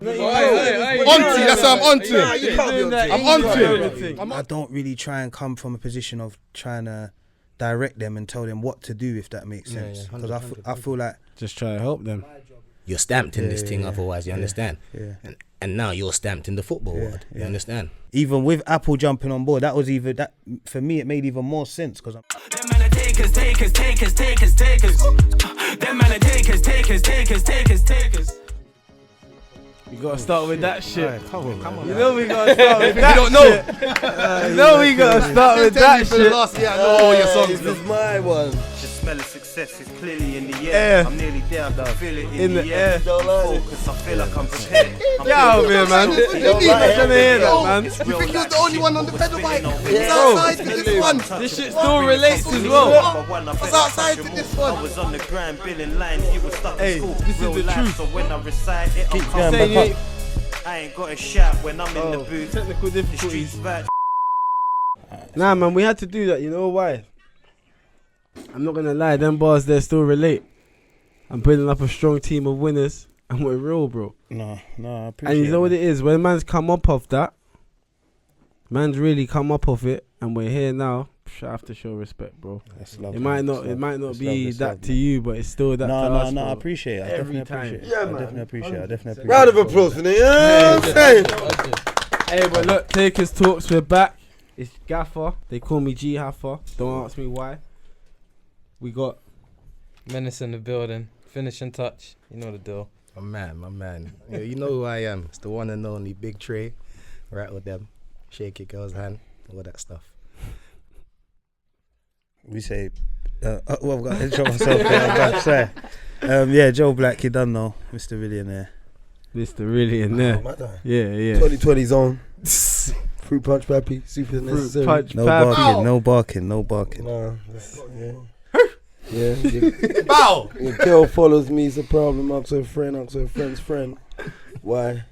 Auntie, that's what I'm onto. I'm onto. I don't really try and come from a position of trying to direct them and tell them what to do, if that makes sense. Because I feel like just try to help them. You're stamped in this thing, otherwise, you understand? Yeah. And now you're stamped in the football world, you understand? Even with Apple jumping on board, that for me it made even more sense because them man are takers. Them man are takers. You gotta start with that shit. Right, come on. You know we gotta start with that don't know. You know we gotta start with that For the shit. last year, I know all your songs. This is my one. The smell of success is clearly in the air. I'm nearly there, I can feel it in the air. Focus, I feel like I'm prepared. Get out of here, man. I'm not trying to hear that, man. You think you're the only one on the pedal bike? Who's Bro, outside with this one? this shit still relates as well. What's outside with this one? I was on the grind, billing lines, you were stuck in school. this is Real the life, truth. so when I recite it, I'm Saying comfortable. you ain't I ain't got a shot when I'm in the booth. technical The difficulties. streets back. Nah, man, we had to do that. You know why? I'm not gonna lie, them bars there still relate. I'm building up a strong team of winners, and we're real, bro. No, I appreciate And you know it. what it is? When man's come up off that, man's really come up off it, and we're here now. I have to show respect, bro. That's lovely. It might not It's be lovely, that lovely. to you, but it's still that to us, No, bro. I appreciate it. I Every definitely time. appreciate it. Yeah, I man. definitely appreciate it. Round of applause for them. You know what I'm saying? Hey, but look, Takers Talks, we're back. It's Gaffer. They call me G Haffer. Don't ask me why. We got Menace in the building. Finishing touch. You know the deal. My man. Yeah, you know who I am. It's the one and only Big Trey. Rattle them. Shake your girl's hand. All that stuff. We say, I've got to intro myself. I'm about to say. Yeah, Joe Black, you done know, Mr. Millionaire. Mr. Really in there. Yeah. 2020 zone. Fruit punch, pappy. Super necessary. Punch, No pappy. barking. Nah, yeah. Bow. Your girl follows me, it's a problem. Ask her friend's friend. Why?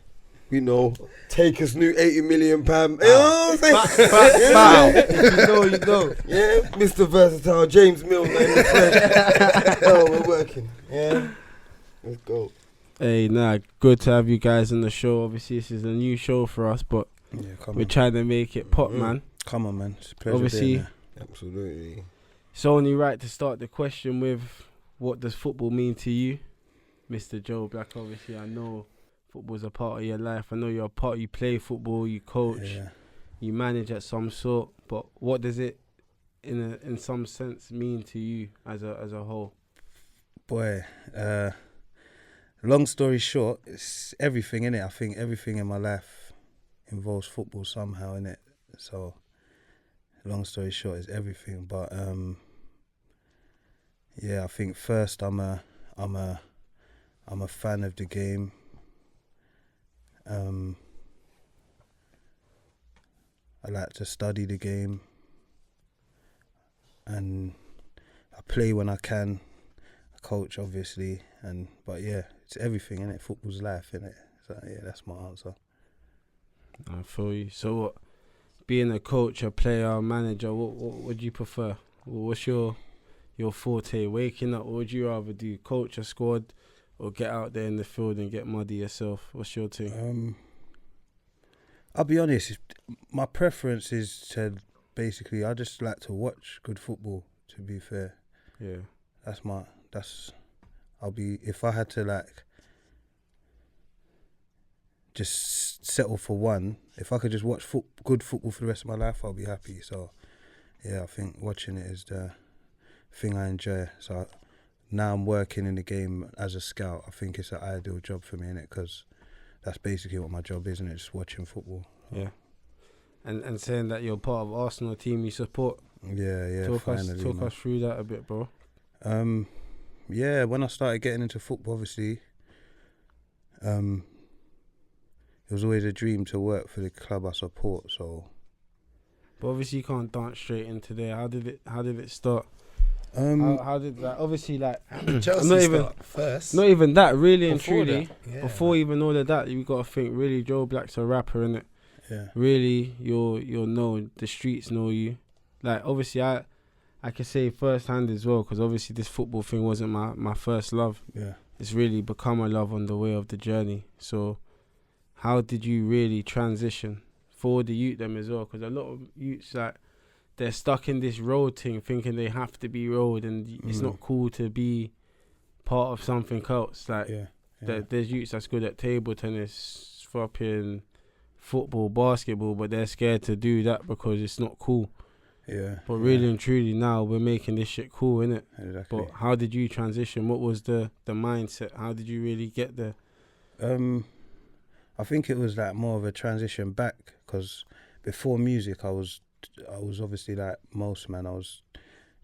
You know, take us new £80 million. You know what I'm saying? Bow. You know. Yeah, Mr. Versatile, James Milner in the flesh. Oh, we're working. Yeah, let's go. Hey, good to have you guys on the show. Obviously, this is a new show for us, but we're trying to make it pop, man. Come on, man. It's a pleasure Obviously, being there. Absolutely. it's only right to start the question with, what does football mean to you? Mr. Joe Black, obviously, I know football's a part of your life. I know you're a part, you play football, you coach, you manage at some sort, but what does it, in some sense, mean to you as a whole? Boy, long story short, it's everything, innit? I think everything in my life involves football somehow, innit? So, long story short, it's everything. But yeah, I think first I'm a fan of the game. I like to study the game, and I play when I can. I coach, obviously, but yeah, it's everything, innit? Football's life, innit? So yeah, that's my answer. I feel you. So what, being a coach, a player, a manager, what do you prefer? What's your forte? Waking up, what would you rather do? Coach a squad or get out there in the field and get muddy yourself? What's your thing? I'll be honest, my preference is to basically, I just like to watch good football, to be fair. Yeah. If I had to like just settle for one, if I could just watch good football for the rest of my life, I'll be happy. So yeah, I think watching it is the thing I enjoy. So now I'm working in the game as a scout. I think it's an ideal job for me, innit? Because that's basically what my job is, innit? Just watching football. Yeah. And saying that you're part of Arsenal team you support. Yeah. Talk us through that a bit, bro. Yeah, when I started getting into football, obviously, it was always a dream to work for the club I support. So, but obviously you can't dance straight into there. How did it start? How did that? Obviously, like Chelsea start first. Not even that, really and Before truly. that, yeah. Before even all of that, you got to think. Really, Joe Black's a rapper, innit? Yeah. Really, you're known. The streets know you. Like, obviously, I can say firsthand as well, because obviously this football thing wasn't my first love. Yeah. It's really become a love on the way of the journey. So, how did you really transition for the youth them as well? Because a lot of youths, like, they're stuck in this road thing, thinking they have to be road, and it's not cool to be part of something else. Like, there's youths that's good at table tennis, fucking football, basketball, but they're scared to do that because it's not cool. Yeah. But really and truly now we're making this shit cool, innit? Exactly. But how did you transition? What was the mindset? How did you really get there? I think it was like more of a transition back, because before music I was obviously like most man, I was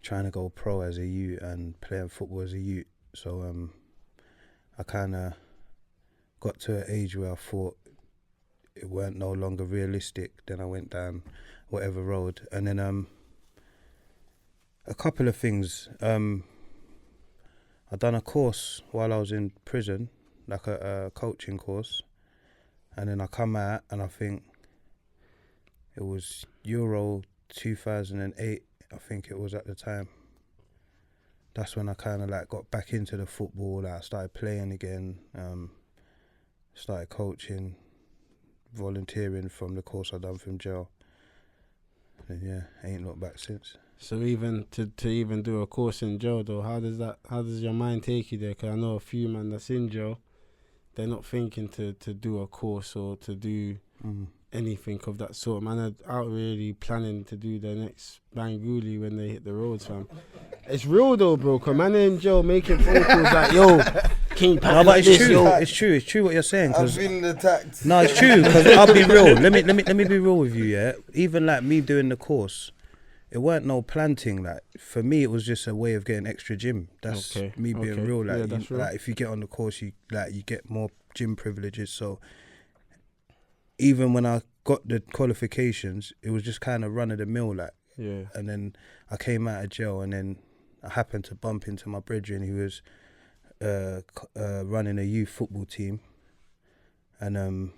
trying to go pro as a youth and playing football as a youth. So I kind of got to an age where I thought it weren't no longer realistic. Then I went down whatever road, and then a couple of things. I done a course while I was in prison, like a coaching course, and then I come out and I think it was Euro 2008, I think it was at the time. That's when I kind of like got back into the football. Like I started playing again, started coaching, volunteering from the course I done from jail. And yeah, ain't looked back since. So even to even do a course in jail though, how does your mind take you there? Because I know a few man that's in jail, they're not thinking to do a course or to do anything of that sort. Man are out really planning to do their next Banguli when they hit the roads, fam. It's real though, bro, because man in jail making phone calls like, yo, King Pat, but it's true. Yo. It's true what you're saying. I'm feeling attacked. No, it's true, because I'll be real. Let me be real with you, yeah? Even like me doing the course, it weren't no planting. Like for me, it was just a way of getting extra gym. That's me being real. Like, yeah, like if you get on the course, you get more gym privileges. So even when I got the qualifications, it was just kind of run of the mill, like. Yeah. And then I came out of jail, and then I happened to bump into my brethren who was running a youth football team, and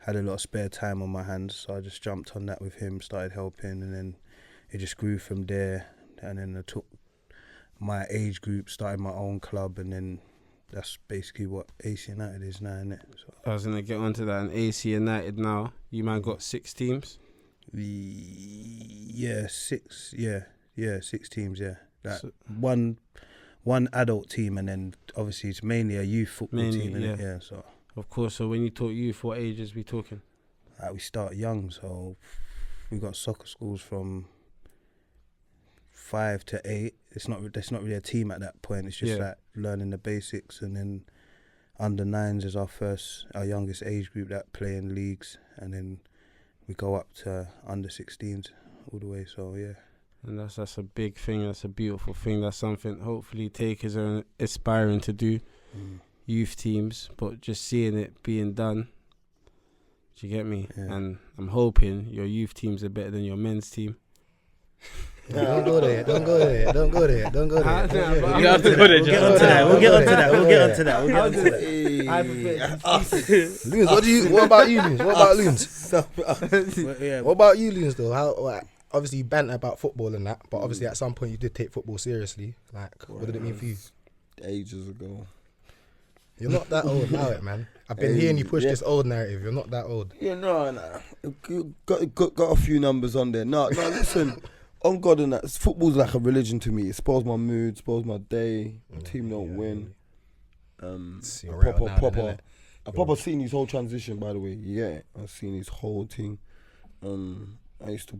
had a lot of spare time on my hands, so I just jumped on that with him, started helping, and then it just grew from there. And then I took my age group, started my own club, and then that's basically what AC United is now, innit? So I was going to get onto that. And AC United now, you man got 6 teams? 6 teams, yeah. Like so, one adult team, and then obviously it's mainly a youth football team, innit? Yeah, so. Of course, so when you talk youth, what ages we talking? We start young, so we got soccer schools from 5 to 8. It's not really a team at that point. It's just like learning the basics, and then under 9s is our youngest age group that play in leagues, and then we go up to under 16s all the way. So yeah. And that's a big thing. That's a beautiful thing. That's something hopefully takers are aspiring to do. Youth teams, but just seeing it being done. Do you get me? Yeah. And I'm hoping your youth teams are better than your men's team. Don't go there. You have to go there. We'll get onto that. Loons, what about you, Loons? What about you, Loons, though? How, obviously, you banter about football and that, but obviously at some point you did take football seriously. Like, what did it mean for you? Ages ago. You're not that old now, man. I've been hearing you push this old narrative. You're not that old. Yeah, no. Got a few numbers on there. No, listen. On God and that, football's like a religion to me. It spoils my mood, spoils my day. Team don't win. I proper seen his whole transition, by the way. Yeah, I've seen his whole thing. I used to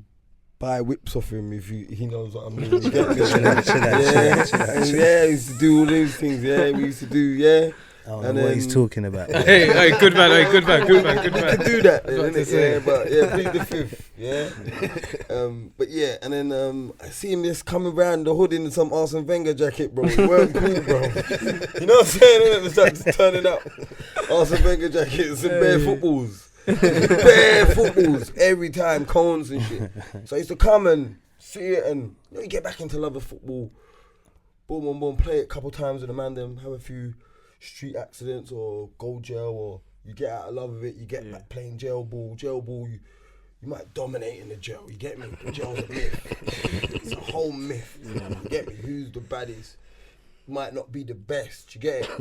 buy whips off him if he knows what I mean. You get me? Yeah, I used to do all these things. Yeah, we used to do. Yeah. I don't know what he's talking about. Hey, good man. You can do that, yeah, but yeah, plead the fifth, yeah. But yeah, and then I see him just coming around the hood in some Arsene Wenger jacket, bro. It weren't cool, bro. You know what I'm saying? Innit? It's like just turning up Arsene Wenger jackets and bare footballs. Bare footballs every time, cones and shit. So I used to come and see it, and you get back into love of football. Boom, play it a couple times with the man, them have a few street accidents or go jail, or you get out of love of it, you get back playing jail ball, you might dominate in the jail, you get me? The jail's a myth. It's a whole myth, you get me? Who's the baddest? Might not be the best, you get it?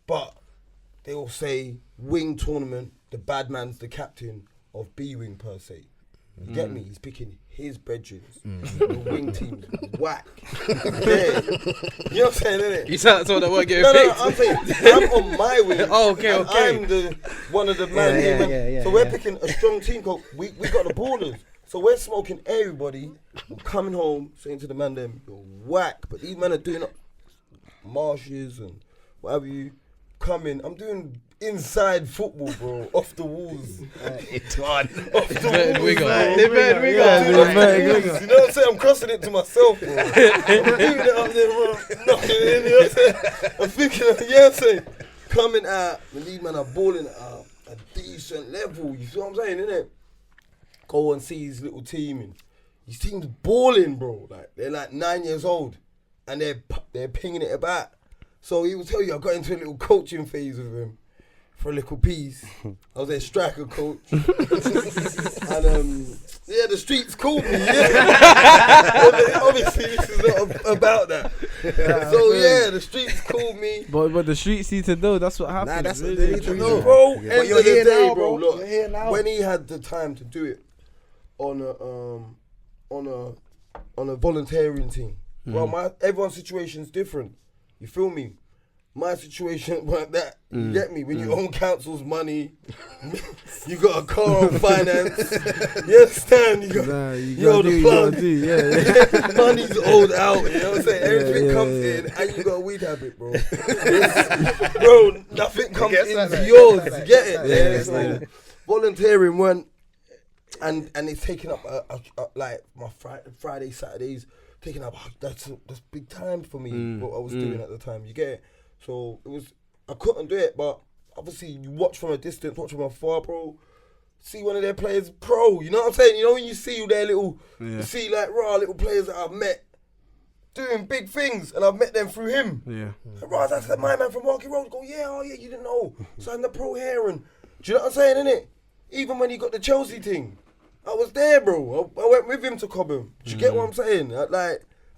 But they will say wing tournament, the bad man's the captain of B wing per se. You get me? He's picking his bedrooms. The wing team's whack. Yeah. You know what I'm saying, innit? You sound someone that won't get picked. I'm saying I'm on my wing. Oh, okay. I'm one of the man. Yeah, so we're picking a strong team. We got the ballers. So we're smoking everybody. I'm coming home saying to the man, them, you're whack. But these men are doing up marshes and whatever you coming. I'm doing inside football, bro. Off the walls. It's on. Off the walls. You know what I'm saying? I'm crossing it to myself, bro. I'm doing it up there, bro. Knocking it in, you know what I'm saying? I'm thinking, you know what I'm saying? Coming out, when these men are balling at a decent level, you see what I'm saying, innit? Go and see his little team, and his team's balling, bro. Like, they're like 9 years old, and they're pinging it about. So he will tell you, I got into a little coaching phase with him for a little piece. I was their striker coach. And yeah, the streets called me. Yeah. Obviously, this is not about that. So yeah, the streets called me. But the streets need to know. That's what happened. Nah, that's what really. they need to know. Bro, But end you're of the here day, now, bro. Look, You're here now. when he had the time to do it on a volunteering team, well, everyone's situation's different. You feel me? My situation like that. You get me? When you own council's money, you got a car on finance. You understand? You got the plug. Money's owed out. You know what I'm saying? Everything comes in, and you got a weed habit, bro. Bro, nothing comes into yours. You get it? So volunteering went, and it's taking up like my Friday, Saturdays. Taking up that's big time for me. What I was doing at the time, you get it. So I couldn't do it, but obviously you watch from a distance, watch from afar, bro. See one of their players pro, you know what I'm saying? You know when you see their little, you see like raw little players that I've met doing big things, and I've met them through him. Yeah. Like, raw, that's my man from Market Road. Go, oh yeah, you didn't know. So I'm the pro here, and do you know what I'm saying, innit? Even when he got the Chelsea thing, I was there, bro. I went with him to Cobham. Do you get what I'm saying?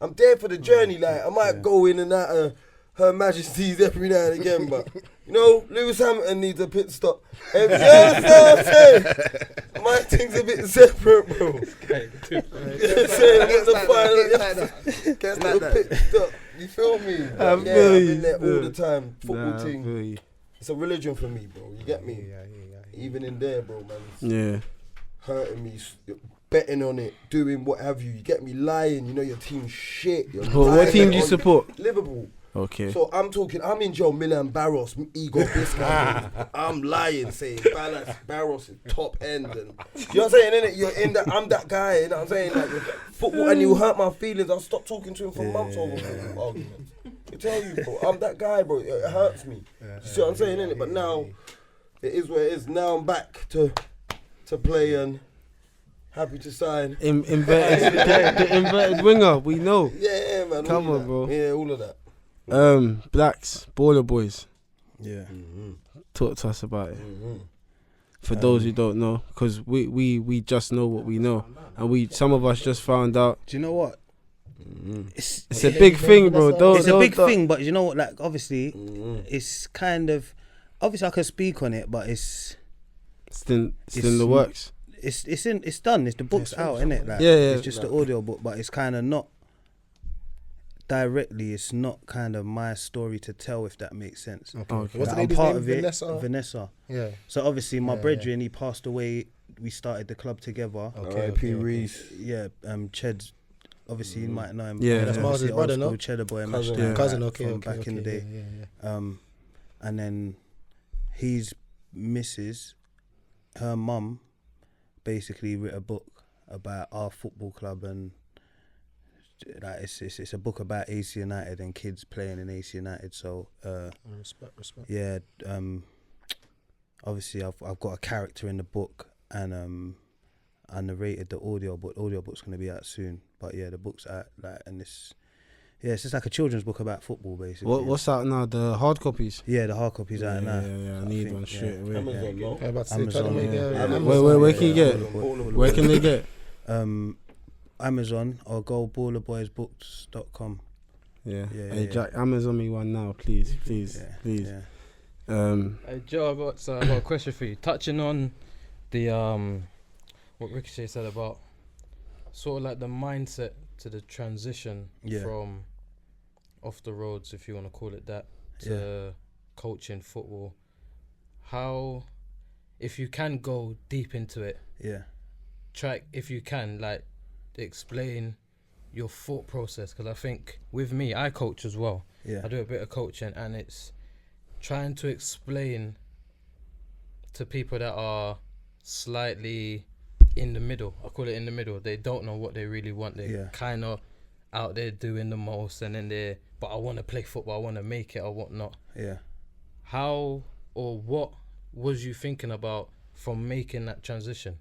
I'm there for the journey. Like, I might go in and out of Her Majesty's every now and again, but you know, Lewis Hamilton needs a pit stop. You know what I'm saying? My thing's a bit separate, bro. You know what I'm saying? I'm at the final pit stop. You feel me? I've been there all the time. Football team. It's a religion for me, bro. You get me? Even in there, bro, man. It's hurting me, betting on it, doing what have you. You get me? Lying. You know your team's shit. What team do you support? Liverpool. Okay. So I'm and Joe Milan Barros, Igor Bismarck. I'm lying, saying Barros is top end, and you know what I'm saying, innit? You're in that. I'm that guy. You know what I'm saying? Like football, and you hurt my feelings. I'll stop talking to him for months over football arguments. I tell you, bro, I'm that guy, bro. It hurts me. You see what I'm saying, innit? But now it is what it is. Now I'm back to play and happy to sign. The inverted winger. We know. Yeah, man. Come on, bro. Yeah, all of that. Blacks, Baller Boys. Yeah. Talk to us about it. For those who don't know, because we just know what we know, and some of us just found out. Do you know what? It's a big thing, bro. It's a big thing, but you know what? Like, obviously, it's kind of obviously I can speak on it, but it's in the works. It's done. It's the book's out, innit? Like, it's just the audio book, but it's kind of not. Directly, it's not kind of my story to tell, if that makes sense. Okay. Like, I'm part of it. Vanessa. Yeah. So obviously, my brethren, he passed away. We started the club together. Okay. Reese. Yeah. Ched's. Obviously, you might know him. Yeah. That's Mars' brother, no? Cheddar Boy, cousin. From back in the day. Yeah. And then his missus, her mum, basically wrote a book about our football club, and like it's a book about AC United and kids playing in AC United. So respect. Yeah. Obviously, I've got a character in the book, and I narrated the audio book. The audio book's gonna be out soon. But yeah, the book's out, like, and it's just like a children's book about football, basically. What's out now? The hard copies? Yeah, the hard copies out now. Yeah, I need one straight away. Amazon, Where can you get? Where can they get? Amazon or go ballerboysbooks.com. Hey Jack, Amazon me one now, please. Yeah. Hey Joe, I got a question for you. Touching on the what Ricochet said about sort of like the mindset to the transition from off the roads, if you want to call it that, to coaching football. How, if you can go deep into it, try, if you can, like, explain your thought process, because I think with me, I coach as well. I do a bit of coaching, and it's trying to explain to people that are slightly in the middle. I call it in the middle. They don't know what they really want. They're kind of out there doing the most, and then but I want to play football, I want to make it or whatnot. How or what was you thinking about from making that transition,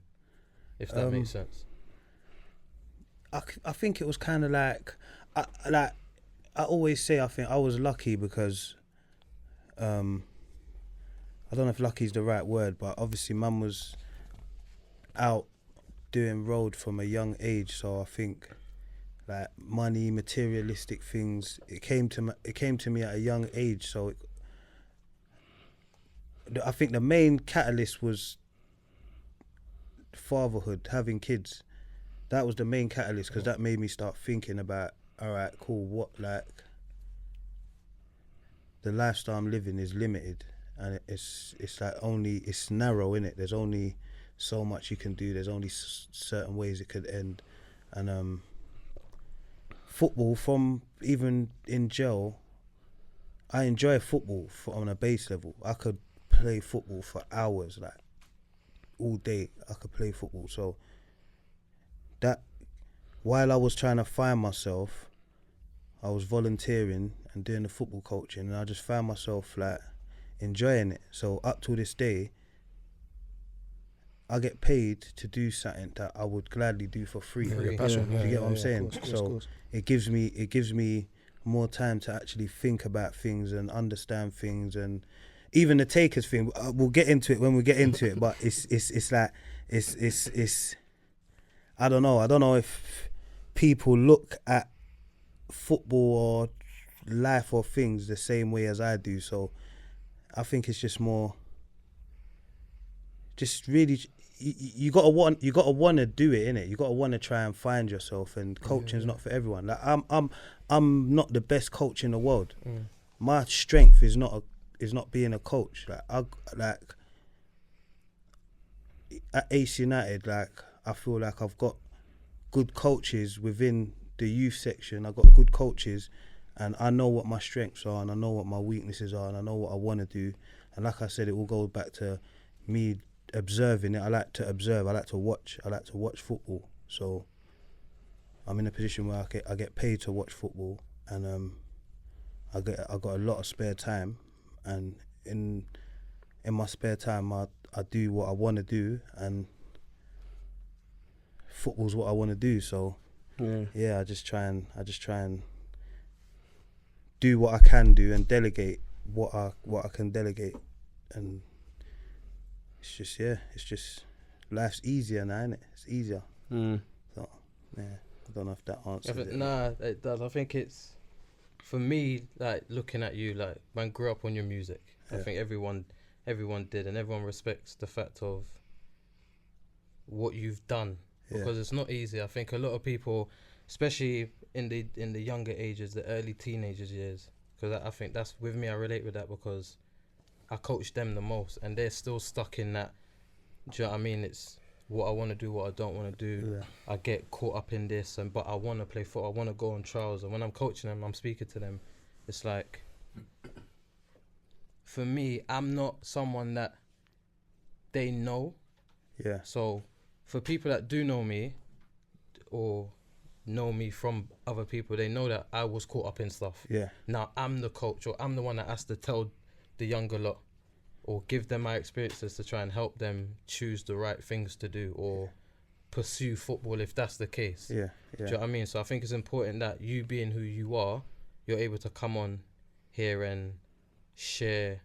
if that makes sense? I think it was kind of like I always say, I think I was lucky because I don't know if lucky is the right word, but obviously mum was out doing road from a young age, so I think like money, materialistic things, it came to me at a young age. So I think the main catalyst was fatherhood, having kids. That was the main catalyst, because that made me start thinking about, all right, cool, what, like, the lifestyle I'm living is limited, and it's like only, it's narrow, innit? There's only so much you can do. There's only certain ways it could end. And football, from even in jail, I enjoy football on a base level. I could play football for hours, like all day. I could play football. So that, while I was trying to find myself, I was volunteering and doing the football coaching, and I just found myself like enjoying it. So up to this day, I get paid to do something that I would gladly do for free. Do you get what I'm saying? Course. It gives me more time to actually think about things and understand things, and even the takers thing. We'll get into it when we get into it. But it's like it's I don't know if people look at football or life or things the same way as I do. So I think it's just more, just really, you gotta want to do it, innit? You gotta want to try and find yourself, and coaching's not for everyone. Like I'm not the best coach in the world. My strength is not being a coach. Like at Ace United, like I feel like I've got good coaches within the youth section. I've got good coaches, and I know what my strengths are, and I know what my weaknesses are, and I know what I want to do. And like I said, it all goes back to me observing it. I like to observe. I like to watch football. So I'm in a position where I get paid to watch football, and I got a lot of spare time, and in my spare time I do what I want to do, and football's what I want to do. So I just try and do what I can do and delegate what I can delegate, and it's just life's easier now, innit? It's easier. So I don't know if that answers it. Nah, it does. I think it's, for me, like looking at you, like man grew up on your music. I think everyone did, and everyone respects the fact of what you've done, because it's not easy. I think a lot of people, especially in the younger ages, the early teenagers years, because I think that's, with me, I relate with that because I coach them the most, and they're still stuck in that. Do you know what I mean? It's what I want to do, what I don't want to do. I get caught up in this, but I want to play football. I want to go on trials, and when I'm coaching them, I'm speaking to them. It's like, for me, I'm not someone that they know. So for people that do know me, or know me from other people, they know that I was caught up in stuff. Now I'm the coach, or I'm the one that has to tell the younger lot, or give them my experiences to try and help them choose the right things to do, or pursue football if that's the case. Do you know what I mean? So I think it's important that you, being who you are, you're able to come on here and share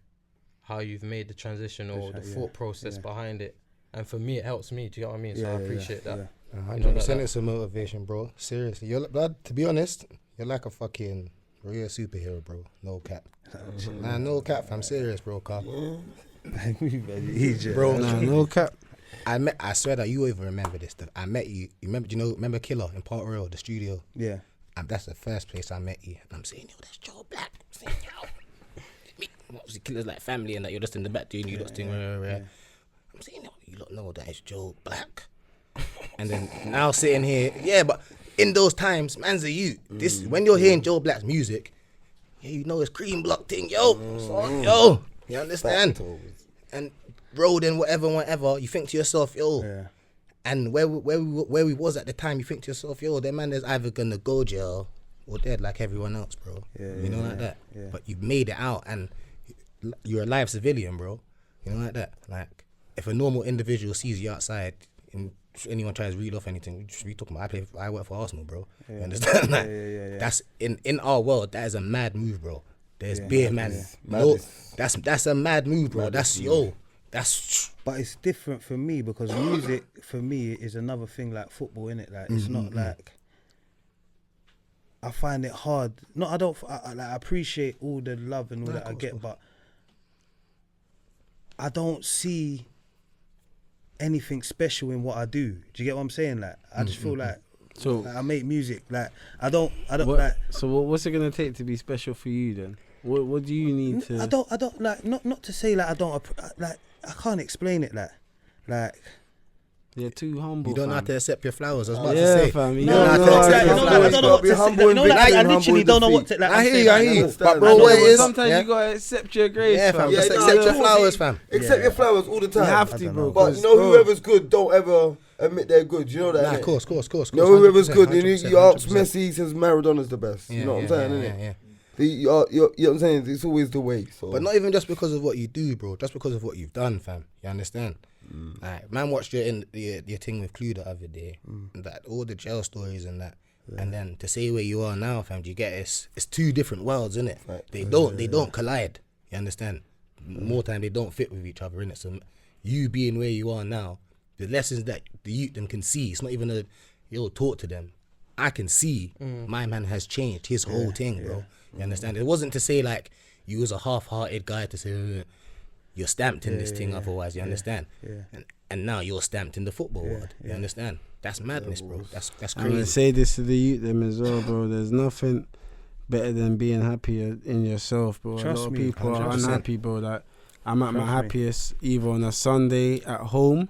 how you've made the transition, or the thought process behind it. And for me, it helps me. Do you know what I mean? So I appreciate that. 100%. It's a motivation, bro. Seriously, you're, blood. To be honest, you're like a fucking Bro, you're a superhero, bro. No cap. Nah, no cap. I'm serious, bro. Car. Bro, Nah, no cap. I swear that you even remember this. I met you. Remember Killer in Port Royal, the studio? Yeah. And that's the first place I met you. And I'm saying, yo, that's Joe Black. I'm saying, yo. Obviously, Killer's like family and that you're just in the back doing you lot's thing. I'm saying, yo, you lot know that it's Joe Black. And then now sitting here, yeah, but in those times, man's a youth. This when you're hearing Joe Black's music, yeah, you know it's cream block thing, yo, son, yo. You understand? And road and whatever, you think to yourself, yo. Yeah. And where we was at the time, you think to yourself, yo, that man is either gonna go jail or dead like everyone else, bro. You know like that. Yeah. But you've made it out, and you're a live civilian, bro. You know like that. Like if a normal individual sees you outside and anyone tries to read off anything, we should be talking about. I work for Arsenal, bro. You understand? Like, that's in our world. That is a mad move, bro. There's beer, man. No, that's a mad move, bro. That's But it's different for me because music for me is another thing like football, innit? Like it's not like I find it hard. No, I appreciate all the love and all that I get, but I don't see anything special in what I do. Do you get what I'm saying? Like I just feel like I make music. Like I don't like. So what's it gonna take to be special for you then? What do you need to? I don't like not to say like I don't like I can't explain it like. You're too humble. You don't know how fam. to accept your flowers. I was about to Yeah, say. fam. I don't know what to say. You know, like I literally don't know what to like. I hear you. But bro, But what it is? sometimes you gotta accept your grace, Yeah, fam. fam. Just accept your flowers, fam. Accept your flowers all the time. You have to, bro. But you know, whoever's good, don't ever admit they're good. You know that? Nah, innit? of course. You know, whoever's 100%, good, you ask 100%. Messi, he says Maradona's the best. You know what I'm saying, innit? Yeah. You know what I'm saying? It's always the way. So. But not even just because of what you do, bro. Just because of what you've done, fam. You understand? Like, man watched your thing with Clue the other day. And that all the jail stories and that. And then to say where you are now, fam, do you get it? It's two different worlds, innit? Right. They don't collide. You understand? More time they don't fit with each other, innit? So you being where you are now, the lessons that the youth them can see, it's not even talk to them. I can see my man has changed his whole thing, bro. You understand? It wasn't to say like you was a half-hearted guy to say you're stamped in this thing otherwise, you understand? And now you're stamped in the football world, you understand? That's madness, bro. That's I'm gonna crazy. say this to the youth them as well, bro. There's nothing better than being happy in yourself, bro. Trust a lot of me, people are 100%. unhappy, bro. Like I'm at my Trust me. happiest either on a Sunday at home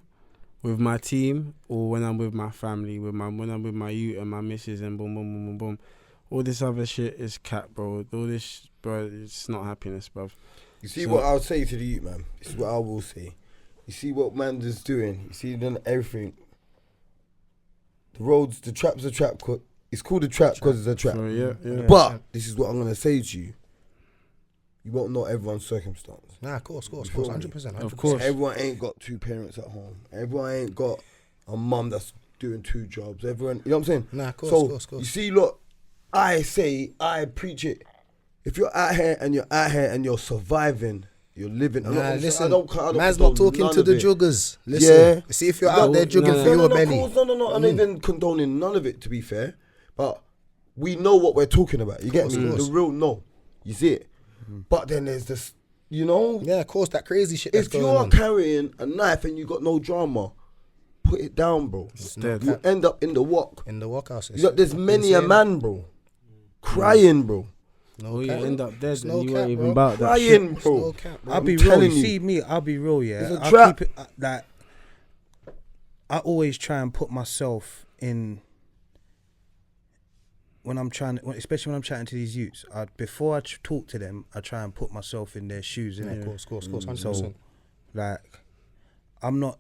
with my team or when I'm with my family, when I'm with my youth and my missus and boom, boom, boom, boom, boom. All this other shit is cap, bro. All this, bro, it's not happiness, bro. You see what I'll say to the youth, man? This is what I will say. You see what man's is doing. You see then everything. The roads, the trap's a trap. It's called a trap because it's a trap. So, yeah. But this is what I'm gonna say to you. You won't know everyone's circumstance. Nah, of course, You feel me? 100%. Of course. Everyone ain't got two parents at home. Everyone ain't got a mum that's doing two jobs. Everyone, you know what I'm saying? Nah, of course, So of course. you see, look, I preach it. If you're out here and you're surviving, you're living. Nah, listen, I don't man's condone not talking none to of the it. joggers. Listen, Yeah. see if you're out there jogging no, for your belly. No. I'm not even condoning none of it, to be fair. But we know what we're talking about. You get me? course. The real no. You see it? But then there's this, you know? Yeah, of course, that crazy shit that's If going you're on. carrying a knife and you got no drama, put it down, bro. dead. You end up in the walk. In the workhouse. There's many a man, bro, crying, bro. No Or you cap. end up dead It's and no you cap, weren't even bro. about that shit. Crying, It's bro. no cap, bro. I'll be I'm real. telling You you. see me, I'll be real, yeah. It's a I'll trap. keep it like I always try and put myself in when I'm trying, especially when I'm chatting to these youths. Before I talk to them, I try and put myself in their shoes, innit? Of course, 100%. So, like, I'm not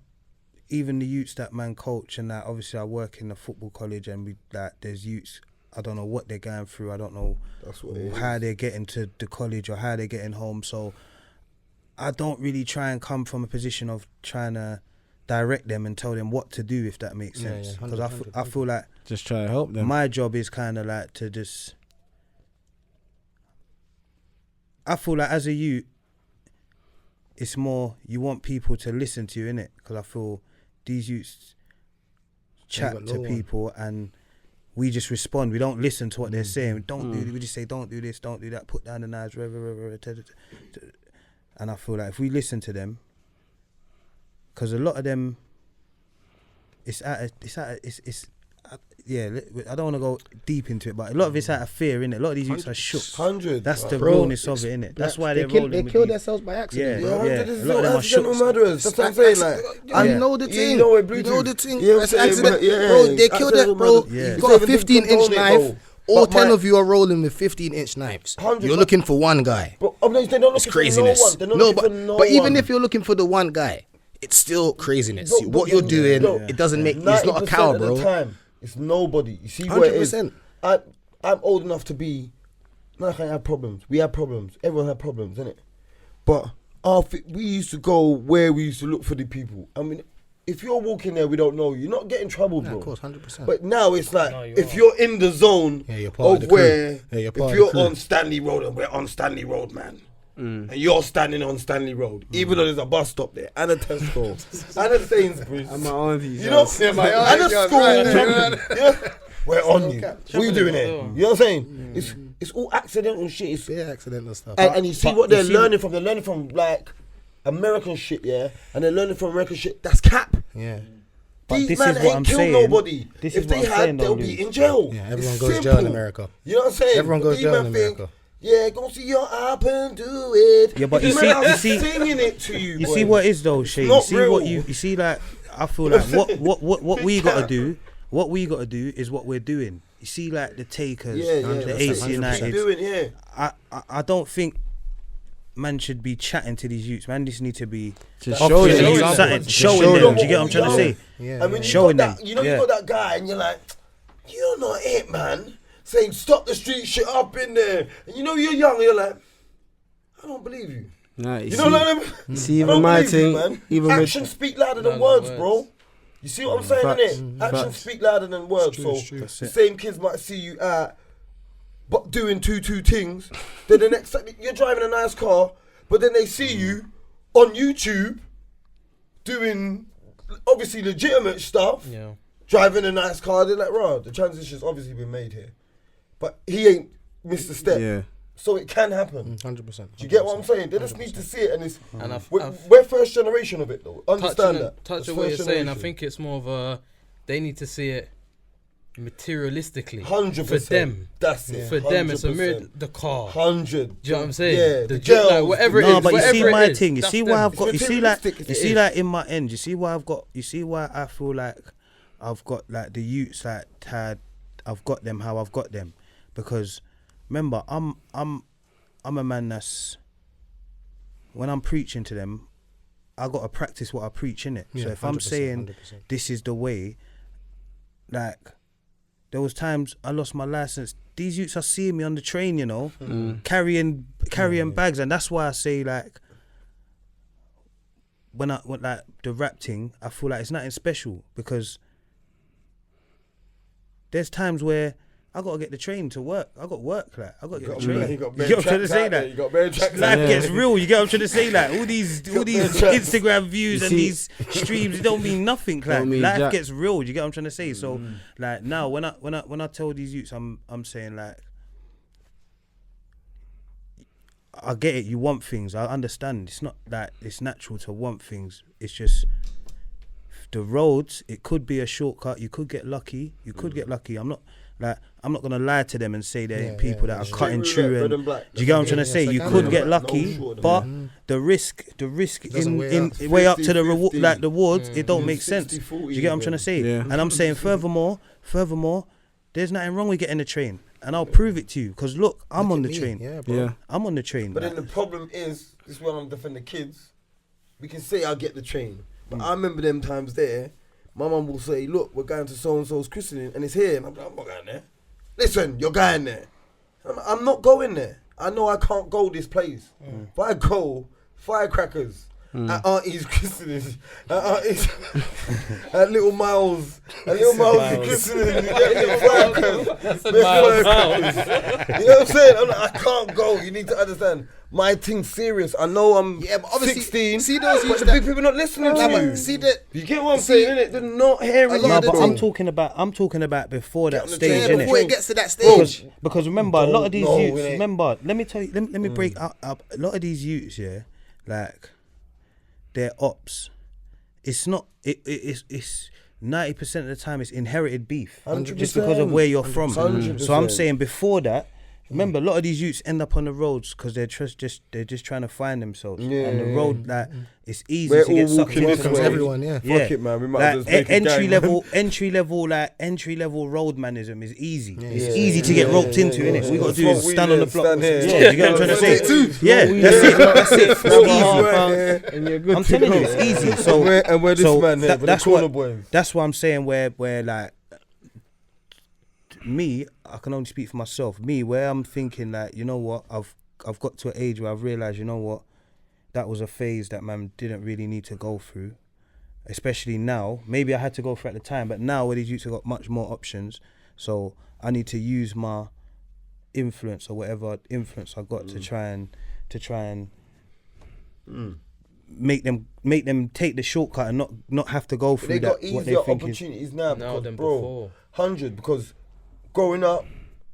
even the youths that man coach and that. Obviously, I work in a football college, and we like there's youths. I don't know what they're going through. I don't know That's what it how they're getting to the college or how they're getting home. So I don't really try and come from a position of trying to direct them and tell them what to do, if that makes Yeah, sense. yeah, Because 100%. I feel like Just try to help them. my job is kind of like to just. I feel like as a youth, it's more you want people to listen to you, innit? Because I feel these youths chat got to no one. people and we just respond. We don't listen to what they're saying. We just say, don't do this, don't do that, put down the knives, and I feel like if we listen to them, because a lot of them, I don't want to go deep into it, but a lot of it's out of fear, innit? A lot of these youths are shook. 100. That's the realness of it, innit? That's why they're rolling. They kill themselves by accident. Yeah. A lot of them are shook. murderers. That's what I'm saying. Like, I know the thing. You know the thing. Yeah, That's accident. yeah, Bro, they killed that, bro. Yeah. You got a 15-inch knife. Bro. All But 10 my- of you are rolling with 15-inch knives. 100, You're but- looking for one guy. But they're not It's looking for craziness. no one. They're not No, looking but for no but even one. if you're looking for the one guy, it's still craziness. Bro, What you're doing, bro, it doesn't make. It's not a 90% cow, of the bro. time, it's nobody. You see what it is? 100%. I'm old enough to be. I can't have problems. We have problems. Everyone had problems, innit? But we used to go where we used to look for the people. I mean, if you're walking there, we don't know you. You're not getting trouble, bro. Of course, 100%. But now it's like, No, you if are. you're in the zone Yeah, you're part of of the crew. where, Yeah, you're if part of you're the crew. on Stanley Road and we're on Stanley Road, man, and you're standing on Stanley Road, even though there's a bus stop there, and a Tesco, and a Sainsbury's, I'm my aunties. you know, and a school, yeah, we're on you. What are you doing here? You know what I'm saying? It's all accidental shit. It's, Yeah, accidental stuff. and you see what they're learning from. They're learning from like American shit, yeah, and they're learning from American shit. That's cap. Yeah. But These this man is what ain't I'm killed saying. nobody. This If is they what I'm had, saying, they'll though, be Luke. in jail. Yeah, everyone It's goes to jail in simple. America. You know what I'm saying? Everyone But goes these jail man in think, America. yeah, go see your app and do it. Yeah, but These you man see- are you see- singing it to you. You boy. see what is though, Shay. You not see real. what you see like. I feel like what we gotta do. What we gotta do is what we're doing. You see, like the Takers, Yeah, the 100%, AC 100%. United. Doing, yeah. I don't think man should be chatting to these youths. Man, just need to be Just offering showing the them. youths something, Just showing showing them. them. Do you get what I'm trying to say? Yeah. And when Showing you got them, that, you know, yeah. you got that guy, and you're like, you're not it, man. Saying stop the street shit up in there, and you know you're young, and you're like, I don't believe you. Nah, You know what I mean? see, I even don't my believe you, thing, man. even Actions with speak louder than No, words, words. bro. You see what I'm saying, Facts. innit? Actions Facts. speak louder than words. true, So it's true. the That's it. same kids might see you out, but doing two things. Then the next time you're driving a nice car, but then they see you on YouTube doing obviously legitimate stuff, Yeah. driving a nice car. They're like, "Right, the transition's obviously been made here," but he ain't missed a step. yeah. So it can happen. 100%. Do you get what I'm saying? They just need to see it, and it's And we're first generation of it though. Understand that. Touch It's on what you're first saying. I generation. think it's more of a. They need to see it materialistically. 100%. For them. That's it. For them, it's a 100%. mirror. The car. 100. Do you know what I'm saying? Yeah, the girls, like, whatever it No, is. but you whatever see it my is, thing. You that's see them. why I've got. You It's see like. materialistic, You it see is. like in my end. You see why I've got. You see why I feel like I've got like the youths like had. I've got them how I've got them, because remember I'm a man that's, when I'm preaching to them, I got to practice what I preach, innit? Yeah, So if I'm 100%, saying 100%. this is the way, like, there was times I lost my license. These youths are seeing me on the train, you know, carrying bags, and that's why I say like, when like the rap thing, I feel like it's nothing special, because there's times where I gotta get the train to work. I got work, like I gotta get the train. You got You get what I'm trying to say, You that got bare tracks life out gets there. real. You get what I'm trying to say, like all these Instagram views You and see- these streams, it don't mean nothing. Like Don't mean life jack. gets real. You get what I'm trying to say. So like now, when I tell these youths, I'm saying like, I get it. You want things. I understand. It's not that it's natural to want things. It's just the roads. It could be a shortcut. You could get lucky. You could get lucky. I'm not gonna lie to them and say there ain't people that are cutting Straight through. roulette, red And and black. do you get what I'm trying to Yeah, say? yeah, You so could kind get of lucky, no short, but man. the risk Doesn't weigh in up. way up to the 50, like the rewards, it don't make 60, sense. 40 Do you get what I'm trying to say? Yeah. And I'm saying furthermore, there's nothing wrong with getting the train, and I'll prove it to you. Cause look, I'm on the train. Yeah, bro. Yeah. I'm on the train. But like, then the problem is, this is when I'm defending the kids. We can say I'll get the train, but I remember them times there. My mum will say, "Look, we're going to so and so's christening, and it's here." And I'm like, "I'm not going there." Listen, you're going there. I'm not going there. I know I can't go this place. If I go, firecrackers. at Auntie's christening, at Little Miles' christening. That's a Miles. You know what I'm saying? I'm like, I can't go. You need to understand. My thing's serious. I know I'm but obviously, 16. See those but the big people not listening to you. See that? You get what I'm saying, innit? They're not hearing you. No, but I'm talking about before that stage, innit? Before it gets to that stage. Because remember, a lot of these youths. Remember, let me tell you. Let me break up. A lot of these youths, yeah, like their ops. It's not. It's 90% of the time it's inherited beef, 100%. just because of where you're from. 100%. So I'm saying before that. Remember, a lot of these youths end up on the roads because they're just trying to find themselves. Yeah, and the road, like, it's easy we're to get all sucked walking into. this way. Everyone, yeah. Fuck it, man. We might Like, as well just make a gang, entry level roadmanism is easy. It's easy to get roped into, innit? All we gotta do is stand on the block. Stand here. Yeah, you get what I'm trying to say? Yeah, that's it. It's easy. I'm telling you, it's easy. So, and we're this man here, that's corner what. boys. That's what I'm saying. Where like me, I can only speak for myself. Me, where I'm thinking like, you know what, I've got to an age where I've realised, you know what, that was a phase that man didn't really need to go through. Especially now, maybe I had to go through at the time, but now where these youths have got much more options, so I need to use my influence or whatever influence I got to try and make them take the shortcut and not have to go through They got what they easier think opportunities now because, than bro, before. 100, because growing up,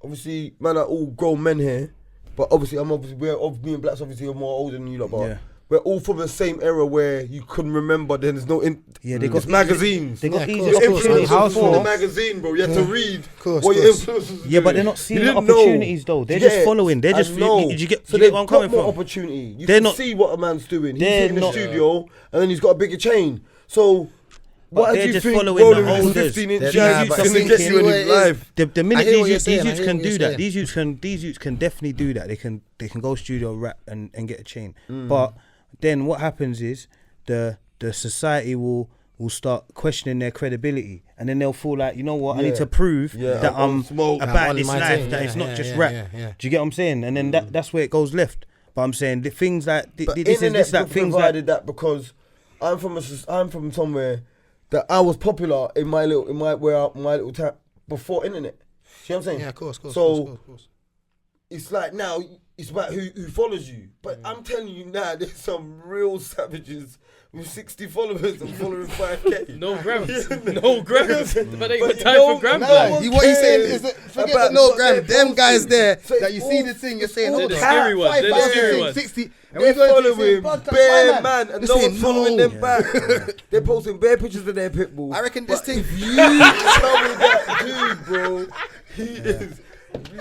obviously, man, are all grown men here, but obviously, we're being blacks, obviously, are more older than you lot, but we're all from the same era where you couldn't remember. There's no they got magazines. They got Your easy opportunities. influences from the magazine, bro. You had to read what your influences. Yeah, but they're not seeing the opportunities though. They're just following. They're just. You get so they've where I'm got coming more from? opportunity. You They're can not- see what a man's doing. He's they're in the not- studio and then he's got a bigger chain. So what they're do you just think following rolling the with a elders. 15-inch They're- jazz but is going to get you in life? The minute I hear what these you're saying, youths I hear can what do you're that, saying. these youths can definitely do that. They can go studio rap and get a chain. But then what happens is the society will start questioning their credibility, and then they'll feel like, you know what, I need to prove that I'm about this life, that it's not just rap. Do you get what I'm saying? And then that's where it goes left. But I'm saying the things like this is like things provided like that because I'm from somewhere that I was popular in my little town before internet. See what I'm saying? Yeah, of course. So it's like now it's about who follows you. But I'm telling you now, there's some real savages with 60 followers and following 5K. No grams. No grams. But they got you time know, for grams. no like. one What he's saying cares is that forget about the no what gram. they're Them guys posting. there So that you it's see all- the thing, you're it's saying, all They're the cap. scary ones. They're the scary ones. 60. They're following bare man and They're no saying one's following no. them back. They're posting bare pictures of their pit bull. I reckon this But thing. if you tell me that dude, bro, he is.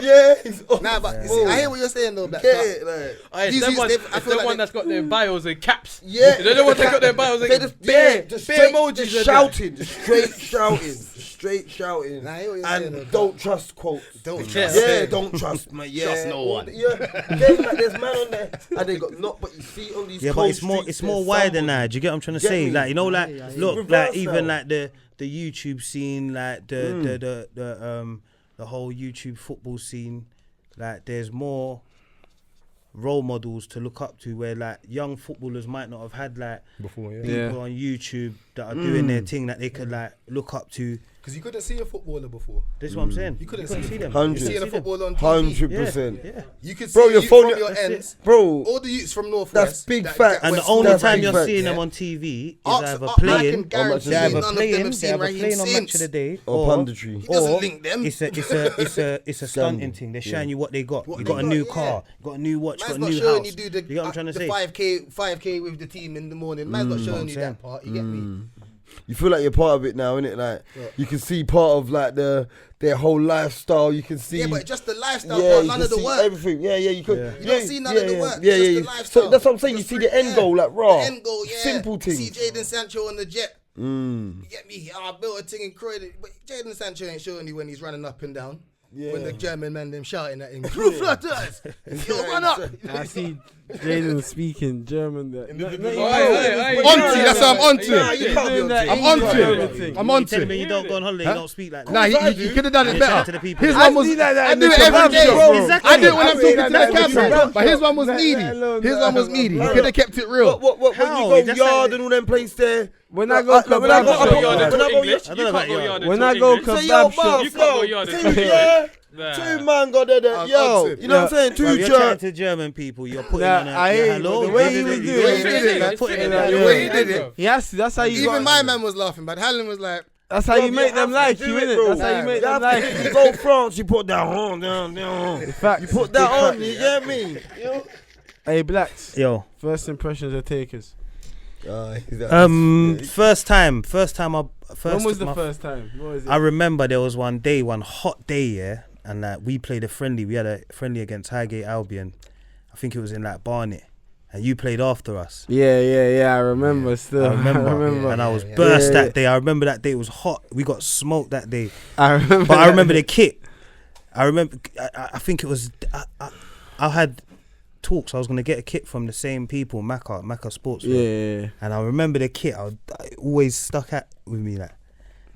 Yeah, he's on. Nah, but the see, I move. hear what you're saying though. Black. Get it, like. It's These them youths, ones- they've- I it's feel the like one that's got their bios and caps. Yeah, They're the ones that got their bios and They just bare straight emojis. just and shouting, just straight shouting, Nah, I hear what you're saying, and though. don't trust quotes. Don't Yeah. trust. Yeah, don't trust, man. Yeah, Trust no one. Yeah, there's man on there, and they got not. But you see on these. yeah, but cold it's more streets, it's more there's wider somebody. now. Do you get what I'm trying to Get say? me? Like, you know, like look, Reverse like even now. like the YouTube scene, like the whole YouTube football scene. Like, there's more role models to look up to, where like young footballers might not have had like Before, people on YouTube that are doing their thing that they could like look up to. Because you couldn't see a footballer before. This is what I'm saying. You couldn't see see them. 100. You see a footballer on TV. 100%. Yeah. You could see Bro, a your youth phone- from your that's ends. Bro, All the youths from Northwest. that's big that facts. And the went only West time Ham, you're facts, seeing them yeah. on TV is Ask- either I playing, can guarantee they either none of them playing, have they seen either Raheem playing on Match of since. the Day, or punditry. He doesn't link them. it's a stunting thing. They're showing you what they got. What You they got a got, new yeah. car, you got a new watch, Man's got a not new showing house. you do You get what I'm trying to the say? 5k with the team in the morning. Man's not showing you saying. that part. You get me? You feel like you're part of it now, innit? Like you can see part of like their whole lifestyle. You can see. Yeah, but just the lifestyle Yeah, part, you none can of the see work. everything. Yeah, you could. Yeah. You don't see none of the work, Yeah, just yeah. the lifestyle. So that's what I'm saying. You Just see free- the end yeah. goal, like raw. The end goal, yeah. Simple things. See Jadon Sancho on the jet. You get me? I built a thing in Croydon, but Jadon Sancho ain't showing you when he's running up and down. Yeah. When the German man them shouting at him, Yo, run up! I see Jaden speaking German. Auntie, that's how I'm onto him. I'm onto him. I'm onto him. You don't go on holiday, you don't speak like that. Nah, he could have done it better. People. His one was. I do it every day, bro. I do it when I'm talking to the camera, but his one was needy. His one was needy. He could have kept it real. What when you go yard and all them places there? When I go kebab shop, you can't go yard. Two man got there. Yo, you know what I'm saying? Two You're chatting to German people. You're putting on a hello. The way he was doing it, The way he did it. yes, that's how you. Even my man was laughing, but Helen was like, That's how you make them like you, innit? That's how you make them like you. You go France, you put that on, down. Facts. You put that on, you get me? Hey, Blacks. Yo. First impressions of takers. First time. When was the first time? What was it? I remember there was one hot day, yeah, and we played a friendly. We had a friendly against Highgate Albion. I think it was in like Barnet, and you played after us. Yeah. I remember still. I remember. And I was burst that day. I remember that day. It was hot. We got smoked that day. I remember. But I remember the kit. I think it was. I had talks. I was gonna get a kit from the same people, Macca Sports. Yeah. And I remember the kit. I always stuck with me like.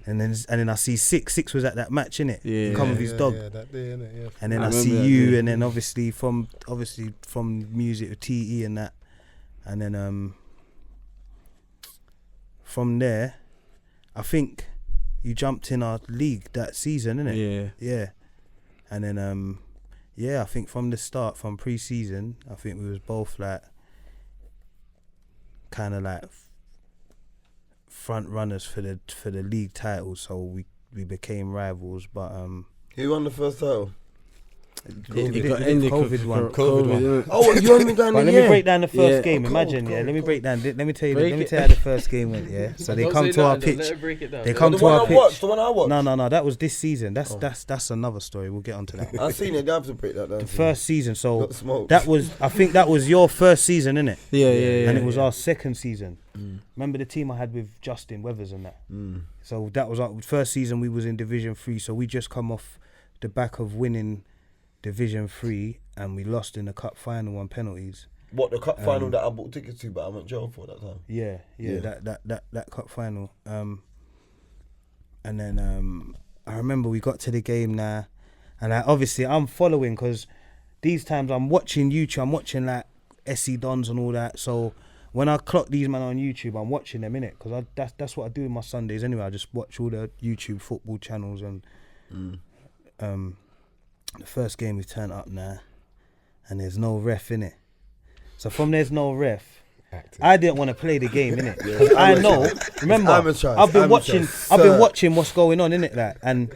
And then I see Six was at that match, innit? Yeah. He come with his dog. Yeah, that day, innit? Yeah. And then I I see remember that you, day. and then obviously from music with TE and that, and then from there, I think you jumped in our league that season, innit? Yeah. And then I think from the start, from pre-season, I think we was both like kind of like front runners for the league title, so we became rivals. But who won the first title? COVID one. Oh, you only done But the let me break down the first game. Oh, Imagine, cool, let me break down. Let me tell you Break how the first game went. Yeah, so they come to our pitch. They come to our pitch. The one I watched. No, that was this season. That's another story. We'll get onto that. I seen it. They have to break that down. The first season. So Got smoked. I think that was your first season, innit? Yeah. And it was our second season. Remember the team I had with Justin Weathers and that. So that was our first season. We was in Division 3. So we just come off the back of winning Division 3, and we lost in the cup final on penalties. What, the cup final that I bought tickets to, but I went jail for that time? Yeah. That cup final. And then I remember we got to the game now, and obviously I'm following because these times I'm watching YouTube. I'm watching like SC Dons and all that. So when I clock these men on YouTube, I'm watching them, innit? Because that's what I do in my Sundays anyway. I just watch all the YouTube football channels and the first game we turned up now, and there's no ref in it. So from there's no ref, I didn't want to play the game, innit? I know. Remember, I've been watching what's going on, innit? Like, and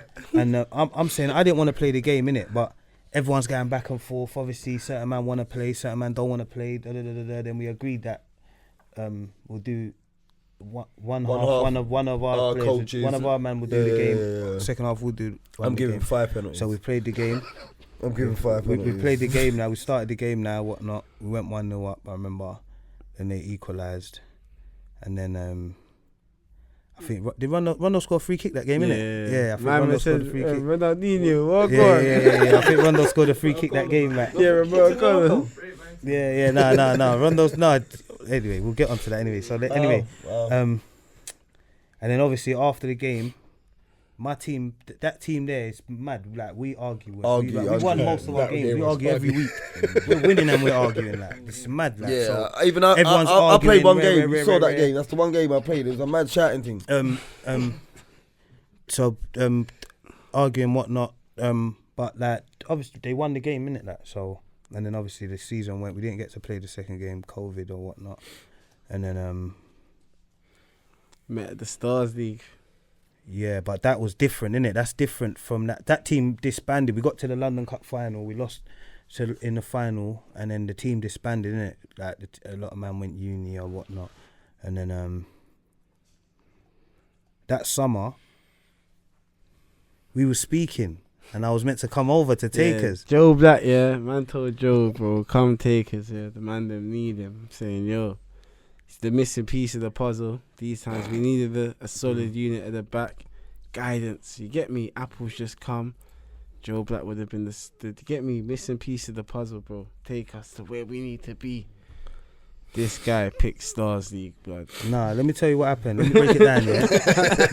I'm saying I didn't want to play the game, innit? But everyone's going back and forth. Obviously, certain man want to play, certain man don't want to play. Then we agreed that we'll do one of our players, coaches. one of our men will do the game. Yeah. Second half we'll do. I'm giving game. 5 penalties. So we played the game. I'm giving 5 penalties. We played the game now. We started the game now. Whatnot. We went 1-0 up. I remember. Then they equalised, and then I think did Rondo score a free kick that game? Innit? Yeah. I think Rondo scored a free kick. Ronaldinho, walk on. Yeah. I think Rondo scored a free kick that game. Like. Yeah, Roberto. Yeah. No. Rondo's no. Anyway, we'll get onto that anyway. So anyway, and then obviously after the game, my team, that team there is mad. Like we argue. We won most of our games. We argue every week. We're winning and we're arguing. Like it's mad. Like, Yeah, so even everyone's I played one arguing, game. You saw that game. That's the one game I played. It was a mad shouting thing. Arguing whatnot. But like obviously they won the game, innit? Like so. And then obviously the season went. We didn't get to play the second game, COVID or whatnot. And then met at the Stars League. Yeah, but that was different, innit? That's different from that. That team disbanded. We got to the London Cup final. We lost in the final, and then the team disbanded, innit? Like a lot of man went uni or whatnot. And then that summer we were speaking. And I was meant to come over to take us. Joe Black, man told Joe, bro, come take us, The man them need him. I'm saying, yo, it's the missing piece of the puzzle. These times we needed a solid unit at the back. Guidance, you get me? Apple's just come. Joe Black would have been the get me missing piece of the puzzle, bro. Take us to where we need to be. This guy picked Stars League, blood. Nah, let me tell you what happened. Let me break it down, yeah.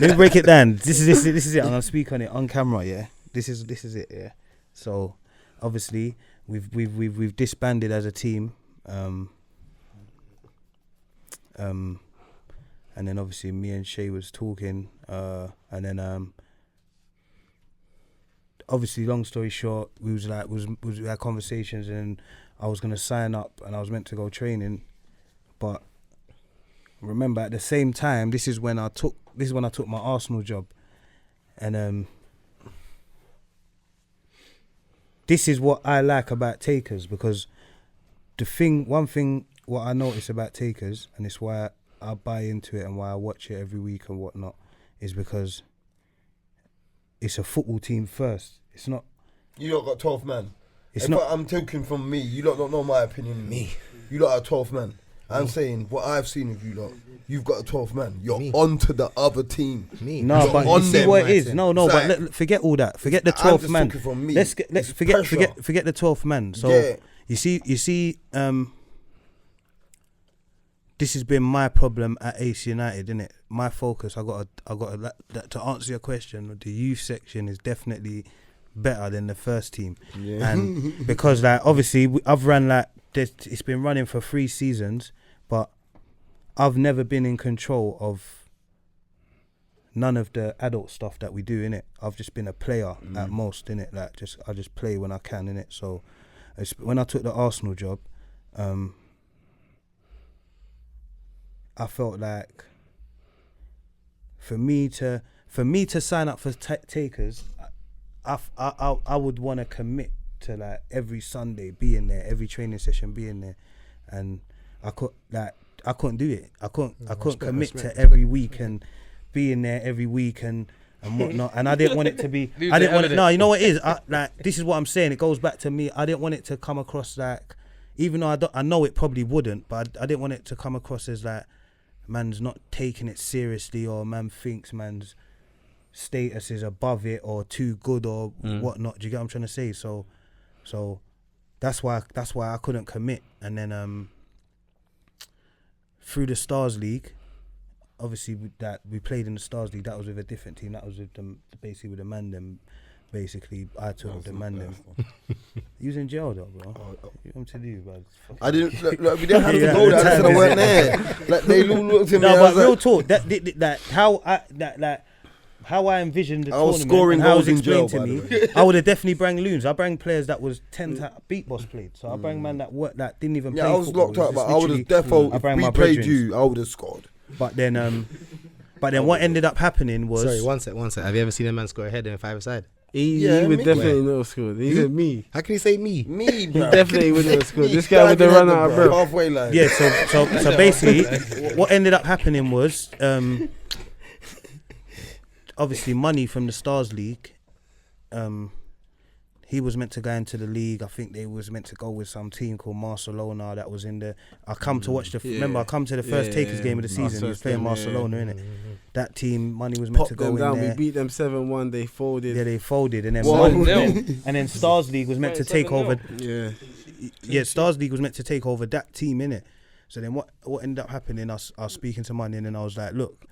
Let me break it down. This is it. I'm gonna speak on it on camera, yeah. This is it, yeah. So, obviously, we've disbanded as a team, and then obviously me and Shay was talking, and then obviously, long story short, we had conversations, and I was gonna sign up, and I was meant to go training. But remember, at the same time, this is when I took my Arsenal job, and this is what I like about Takers, because one thing what I notice about Takers, and it's why I buy into it and why I watch it every week and whatnot, is because it's a football team first. It's not. You lot got 12 man. It's not. I'm talking from me. You lot don't know my opinion. Me. You lot are 12 man. I'm saying what I've seen of you lot. You've got a 12 man. You're on to the other team. No, but you see what it is. No, but forget all that. Forget the 12th man. From me. Let's forget the 12th man. So you see, this has been my problem at AC United, isn't it? My focus. I got to answer your question. The youth section is definitely better than the first team, and because like obviously I've run like it's been running for 3 seasons, but I've never been in control of none of the adult stuff that we do, innit? I've just been a player at most, innit? Like I just play when I can, innit? So when I took the Arsenal job, I felt like for me to sign up for Takers, I would want to commit to like every Sunday being there, every training session being there, and I couldn't do it. I couldn't commit to every week and being there every week and whatnot. And I didn't want it to be. I didn't want it. No, you know what it is. Like this is what I'm saying. It goes back to me. I didn't want it to come across like, even though I know it probably wouldn't, but I didn't want it to come across as like man's not taking it seriously, or man thinks man's status is above it or too good or whatnot. Do you get what I'm trying to say? So that's why I couldn't commit. And then through the Stars League, obviously we played in the Stars League. That was with a different team. That was with basically with the man them. Basically, I took the man them. He was in jail though, bro. You want to do, bro? I didn't. Look, we didn't have to go there. I said I weren't there. Like they looked at me. No, but real talk. How I envisioned the tournament scoring and how it was goals in jail, explained to me, I would have definitely bring loons. I bring players that was 10 times beat boss played. So I bring man that didn't even play. Yeah, I was locked up, but I would have defo. If we played you, I would have scored. But then what ended up happening was. Sorry, one sec. Have you ever seen a man score a header in 5-a-side? He would definitely not have scored. Even me. How can you say me? Me, bro. He definitely wouldn't have scored. This guy would have run out of breath. Halfway line. Yeah, so basically, what ended up happening was, obviously, money from the Stars League. He was meant to go into the league. I think they was meant to go with some team called Barcelona that was in the. I come to watch remember, I come to the first Takers game of the season. He was playing Barcelona, innit? That team, money was meant to go in there. We beat them 7-1. They folded. Yeah, they folded, and then and then Stars League was meant to take over. Yeah, Stars League was meant to take over that team, innit? So then what ended up happening? I was speaking to Money, and then I was like, look,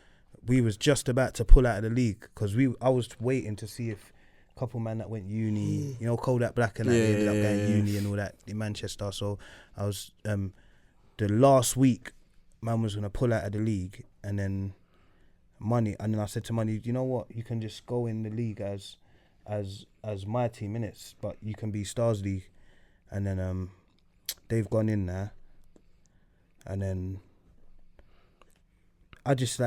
we was just about to pull out of the league because I was waiting to see if a couple man that went uni, you know, Joe Black and that, they ended up going uni and all that in Manchester. So I was the last week, man was gonna pull out of the league, and then I said to Money, you know what, you can just go in the league as my team, innit? But you can be Stars League, and then they've gone in there, and then I just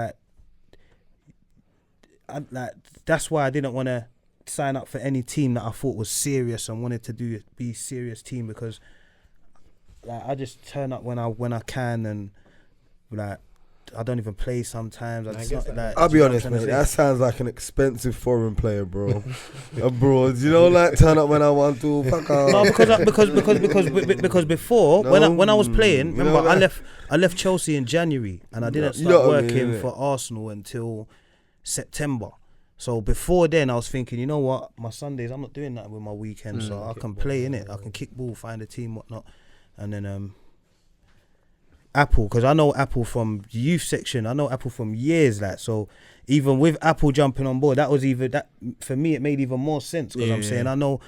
that's why I didn't want to sign up for any team that I thought was serious and wanted to be serious team, because like I just turn up when I can, and like I don't even play sometimes. I'll be honest, mate. That sounds like an expensive foreign player, bro. Abroad, you know, like turn up when I want to. Fuck off. No, because before when I was playing, remember I left Chelsea in January, and I didn't start working for Arsenal until September. So before then, I was thinking, you know what, my Sundays, I'm not doing that with my weekends, so I can play in it. I can kick ball, find a team, whatnot, and then Apple, because I know Apple from youth section. I know Apple from years, like, so even with Apple jumping on board, that was even that for me. It made even more sense because I'm saying I know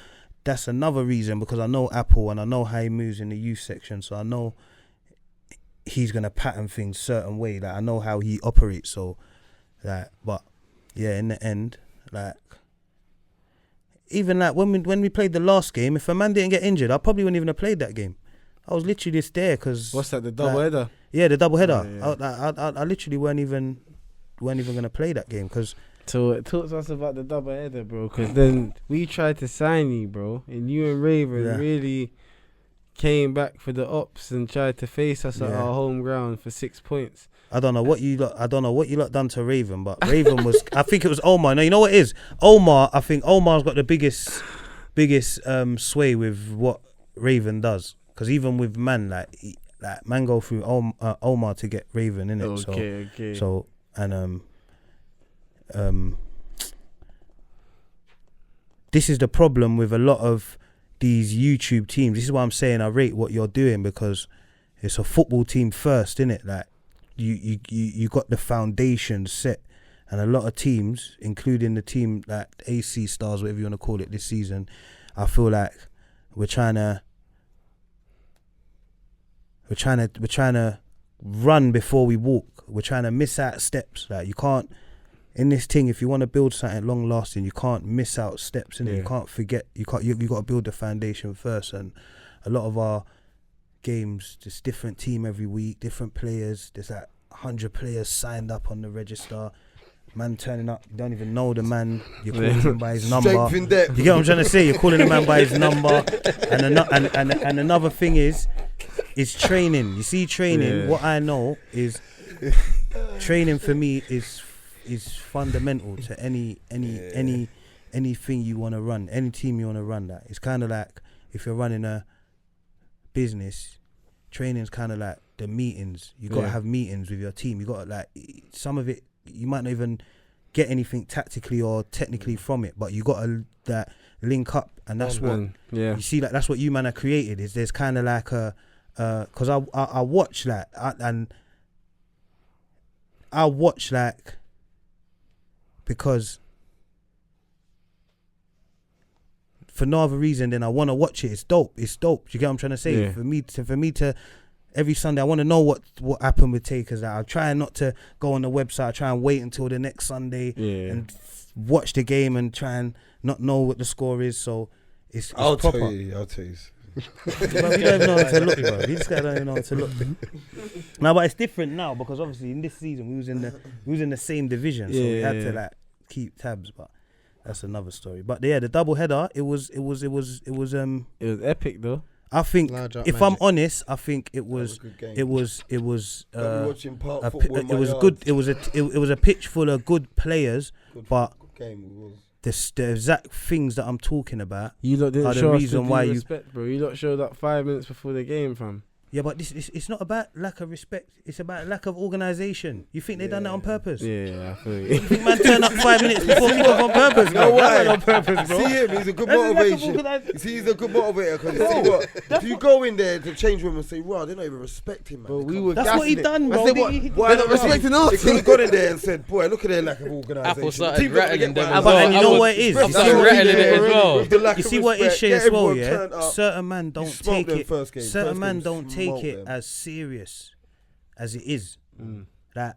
that's another reason because I know Apple and I know how he moves in the youth section, so I know he's gonna pattern things certain way. Like I know how he operates, so like, but yeah, in the end, like even like when we played the last game, if a man didn't get injured, I probably wouldn't even have played that game. I was literally just there because what's that? The double header? Yeah, the double header. Yeah. I literally weren't even gonna play that game because. So talk to us about the double header, bro. Because then we tried to sign you, bro, and you and Raven really came back for the ops and tried to face us at our home ground for 6 points. I don't know what you lot done to Raven, but Raven was. I think it was Omar. No, you know what it is? Omar. I think Omar's got the biggest sway with what Raven does. Because even with man, like man go through Omar to get Raven in it. Okay. So and this is the problem with a lot of these YouTube teams. This is why I'm saying I rate what you're doing because it's a football team first, innit? Like you got the foundation set, and a lot of teams, including the team like AC Stars, whatever you want to call it, this season, I feel like we're trying to run before we walk. We're trying to miss out steps. Like you can't in this thing. If you want to build something long lasting, you can't miss out steps. In it, you can't forget. You got to build the foundation first. And a lot of our games, just different team every week, different players. There's like 100 players signed up on the register. Man turning up, you don't even know the man. You're calling him by his number. You get what I'm trying to say? You're calling the man by his number. And another thing is training. You see, training. What I know is training for me is fundamental to anything you want to run, any team you want to run. That it's kind of like if you're running a business, training's kind of like the meetings. You got to have meetings with your team. You got to like some of it. You might not even get anything tactically or technically from it, but you got to link up, and that's you see. Like that's what you man are created. Is there's kind of like a because I watch that and I watch like because for no other reason than I want to watch it. It's dope. Do you get what I'm trying to say? Yeah. For me to every Sunday, I want to know what happened with Takers. I try not to go on the website. I try and wait until the next Sunday and watch the game and try and not know what the score is. So it's I'll proper. tell you. But we don't even know how to look, bro. These guys don't even know how to look. No, but it's different now because obviously in this season we was in the same division, so we had to like keep tabs. But that's another story. But yeah, the double header, it was epic though. I think if I'm honest, I think it was good. It was a pitch full of good players, but the exact things that I'm talking about you lot didn't are the show reason us why you respect, bro. You lot showed up 5 minutes before the game, fam. Yeah, but it's not about lack of respect. It's about lack of organisation. You think they done that on purpose? Yeah, I feel you. You think man turn up 5 minutes before kick off on purpose? No way. On purpose, bro. See him, he's a good motivation. You see, he's a good motivator because you see what? If you go in there to change room and say, "Wow, they don't even respect him, man." But that's what he done, bro. Why not respecting us? He could have gone in there and said, "Boy, look at their lack of organisation." Apple started rattling them as well. And you know what it is? You see what it is as well, yeah? Certain man don't take it. Certain man don't take it as serious as it is. Like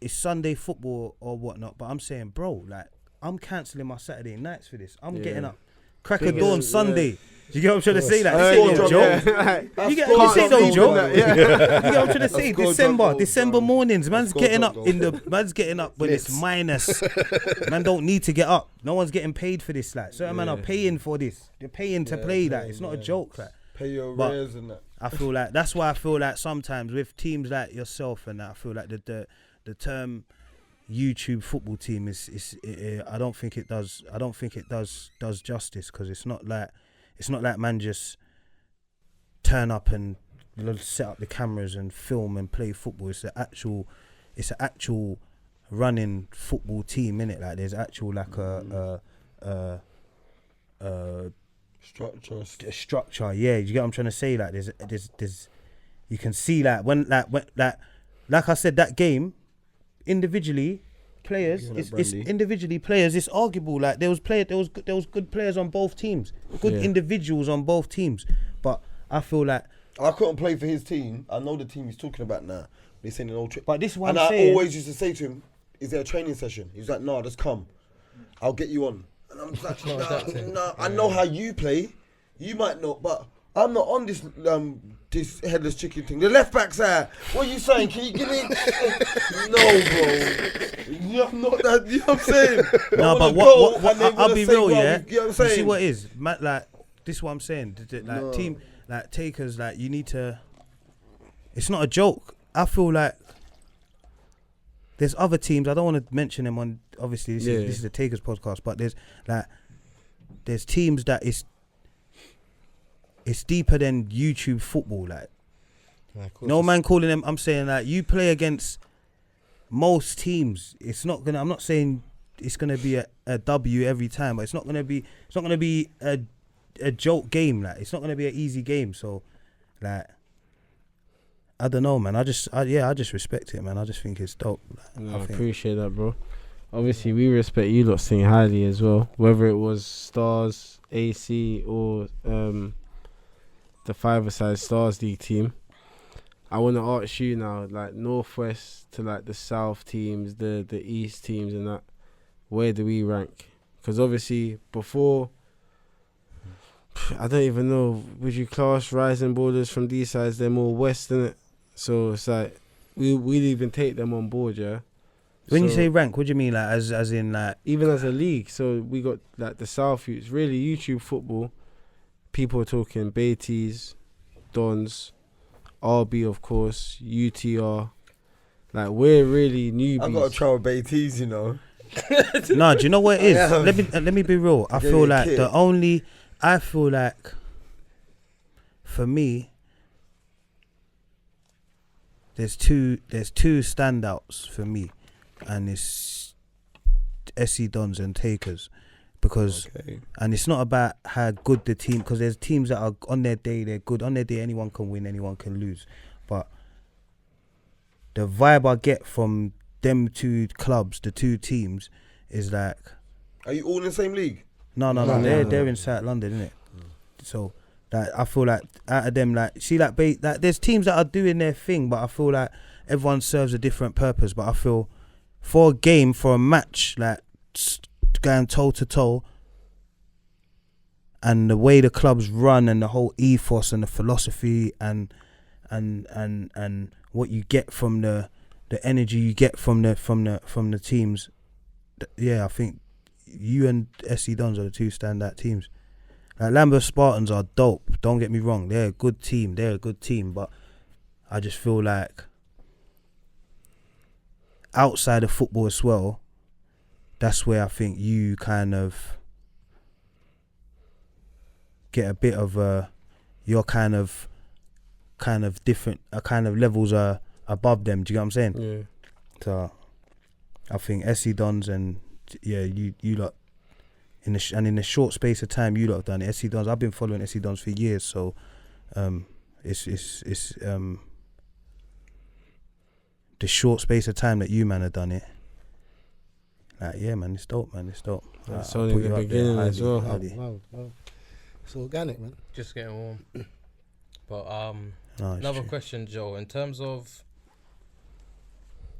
it's Sunday football or whatnot, but I'm saying, bro, like I'm cancelling my Saturday nights for this. I'm getting up crack of dawn Sunday. Do you get what I'm trying to say? Like, this ain't a joke. You get what I'm saying, joke. You get what I'm trying to say? December mornings, man's getting up when it's minus. Man don't need to get up. No one's getting paid for this. Like certain man are paying for this. They're paying to play that. It's not a joke. Like pay your arrears and that. I feel like that's why I feel like sometimes with teams like yourself and that, I feel like the term YouTube football team is I don't think it does justice, because it's not like man just turn up and set up the cameras and film and play football. It's an actual running football team, innit? Like there's actual like a structure. Yeah, you get what I'm trying to say? Like there's you can see like when like I said, that game individually players it's individually players, it's arguable. Like there was good players on both teams, good individuals on both teams, but I feel like I couldn't play for his team. I know the team he's talking about now. They're saying an old trip. But this is what and I'm I saying. always used to say to him, "Is there a training session?" He's like, "No, just come. I'll get you on." And I'm like, "No, I know how you play. You might not, but I'm not on this this headless chicken thing. The left back's out. What are you saying? Can you give me?" No, bro. I'm not that. You know what I'm saying? No, but what I'll be real, yeah. You know what I'm saying? You see what it is, like this is what I'm saying. Like team, like takers, like you need to. It's not a joke. I feel like there's other teams. I don't want to mention them on. Obviously, this is the Takers podcast, but there's teams that it's deeper than YouTube football. Like no man calling them. I'm saying like you play against most teams. It's not gonna. I'm not saying it's gonna be a W every time, but it's not gonna be a joke game. Like it's not gonna be an easy game. So like. I don't know, man. I just respect it, man. I just think it's dope. I appreciate that, bro. Obviously, we respect you lot sing highly as well. Whether it was Stars, AC, or the 5-a-side Stars League team. I want to ask you now, like Northwest to like the South teams, the East teams and that, where do we rank? Because obviously, before... I don't even know, would you class Rising Borders from these sides? They're more West, innit? So it's like we'd even take them on board, yeah. When you say rank, what do you mean, like as in like even as a league? So we got like the South Youths, really YouTube football. People are talking Beatties, Dons, RB of course, UTR. Like we're really newbies. I got to try with Beatties, you know. No, do you know what it is? Let me be real. I feel like for me. There's two standouts for me, and it's SC Dons and Takers, because and it's not about how good the team, because there's teams that are on their day, they're good on their day, anyone can win, anyone can lose, but the vibe I get from them two clubs, the two teams, is like. Are you all in the same league? No. They're in South London, innit? So. Like I feel like out of them, like see, like there's teams that are doing their thing, but I feel like everyone serves a different purpose. But I feel for a game, for a match, like going toe to toe, and the way the clubs run and the whole ethos and the philosophy and what you get from the energy you get from the teams, I think you and SC Dons are the two standout teams. Like Lambeth Spartans are dope, don't get me wrong, they're a good team, but I just feel like outside of football as well, that's where I think you kind of get a bit of your kind of different kind of levels are above them, do you get what I'm saying? Yeah. So I think SC Dons and you lot in the short space of time you lot have done it. SC Dons, I've been following SC Dons for years, so it's the short space of time that you man have done it. Like man, it's dope, man. It's dope. It's only the beginning as well. Wow. It's organic, man. Just getting warm. But another question, Joe. In terms of,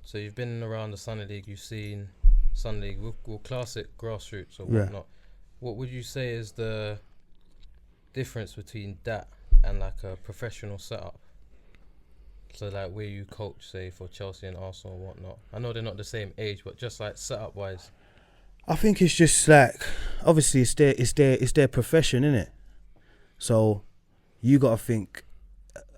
so you've been around the Sunday League, you've seen Sunday League, we'll class it grassroots or whatnot. What would you say is the difference between that and like a professional setup? So like where you coach, say for Chelsea and Arsenal and whatnot. I know they're not the same age, but just like setup wise. I think it's just like, obviously it's their profession, innit? So you gotta think,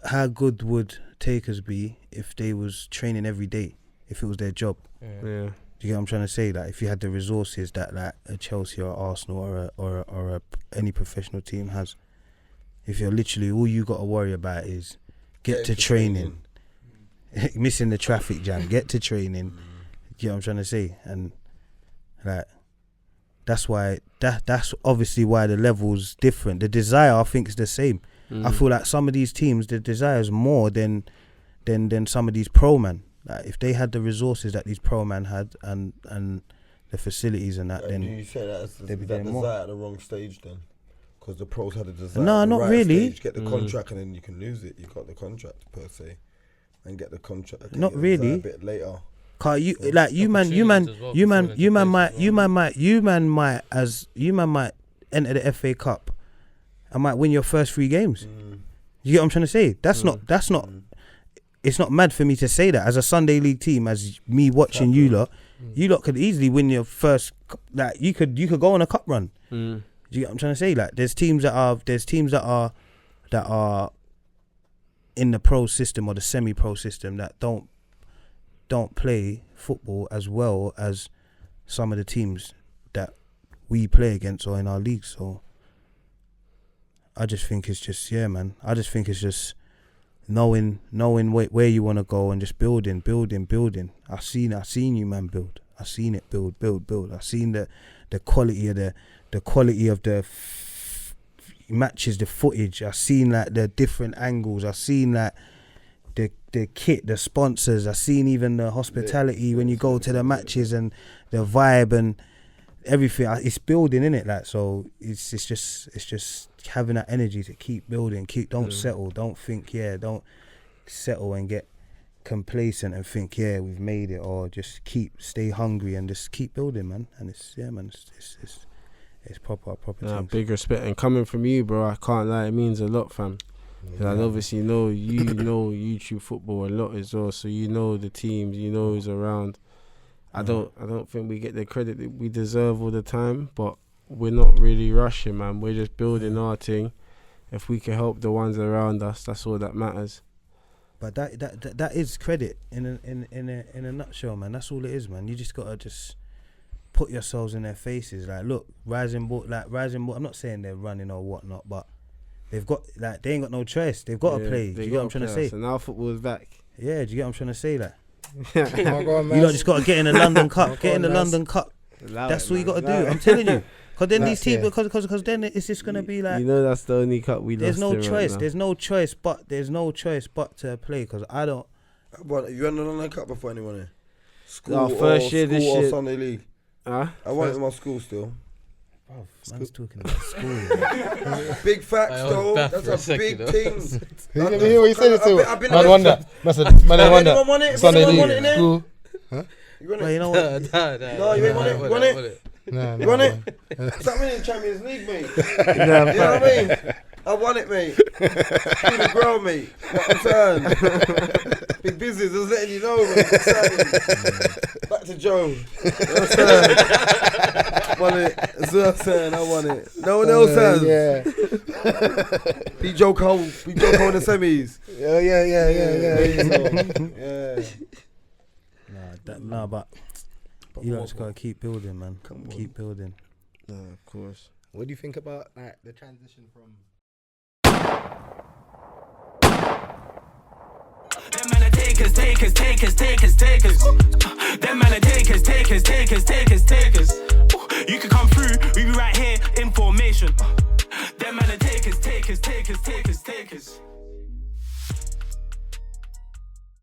how good would Takers be if they was training every day, if it was their job? Yeah. Do you get what I'm trying to say? Like if you had the resources that like a Chelsea or Arsenal or any professional team has, if you're literally all you got to worry about is get to training, missing the traffic jam, get to training, You know what I'm trying to say? And like that's why that's obviously why the level's different. The desire, I think, is the same. I feel like some of these teams, the desire is more than some of these pro man. Like if they had the resources that these pro man had and the facilities and that, then do you say that's they'd be that doing desire more. at the wrong stage then? Because the pros had a desire. No, at the not right really. Stage, get the contract and then you can lose it. You got the contract per se, and get the contract. Not really. A bit later. Cause you like you man might enter the FA Cup and might win your first 3 games. You get what I'm trying to say? That's not. It's not mad for me to say that as a Sunday League team, as me watching you lot. You lot could easily win your first. Like you could go on a cup run. Do you get what I'm trying to say? Like there's teams that are in the pro system or the semi-pro system that don't play football as well as some of the teams that we play against or in our league. So I just think it's just man. I just think it's just knowing where you want to go and just building. I seen you man build. I seen it build. I seen the quality of the matches, the footage. I seen like the different angles. I seen like the kit, the sponsors. I seen even the hospitality when you go to the matches and the vibe and everything. It's building, innit? Like so, it's just having that energy to keep building. Don't settle. Don't think. Don't settle and get complacent and think we've made it, or just stay hungry and just keep building, man. And it's proper things. Big respect, and coming from you, bro, I can't lie, it means a lot, fam. Because I obviously know you know YouTube football a lot as well, so you know the teams, you know who's around. I don't think we get the credit that we deserve all the time, but we're not really rushing, man. We're just building our thing. If we can help the ones around us, that's all that matters. But that is credit in a nutshell, man. That's all it is, man. You just gotta just put yourselves in their faces. Like, look, Rising Bull. I'm not saying they're running or whatnot, but they've got they ain't got no choice. They've got to play. Do you get what I'm trying to say? So now football is back. Yeah, do you get what I'm trying to say? Like, On, you lot just got to get in the London Cup. Get in the London Cup. That's what you got to do. I'm telling you. Because then these teams, because then it's just gonna be like, you know, that's the only cup we there's lost. No choice. Right, there's no choice. There's no choice but to play. Because I don't. What, you won the London Cup before anyone here? School No, first year, this or year. Sunday League. Huh? I went to my school still. Oh, man's talking about school. Big facts though. That's a big thing. Let me hear what you said it to. I've been Man wonder. Man wonder. Sunday League. School. You want Well, it? you know what? No, you ain't want it. You want it? No, You want it? Stop winning the Champions League, mate. You know what I mean? I want it, mate. Be the girl, mate. What I'm saying? Big business, I was letting you know, mate. Back to Joe. You know what I'm saying? Want it. That's what I'm saying. I want it. No one else has. Yeah. Be Joe Cole in the semis. Yeah. But you just gotta keep building, man. Keep building. Of course. What do you think about like the transition from? Them man are takers.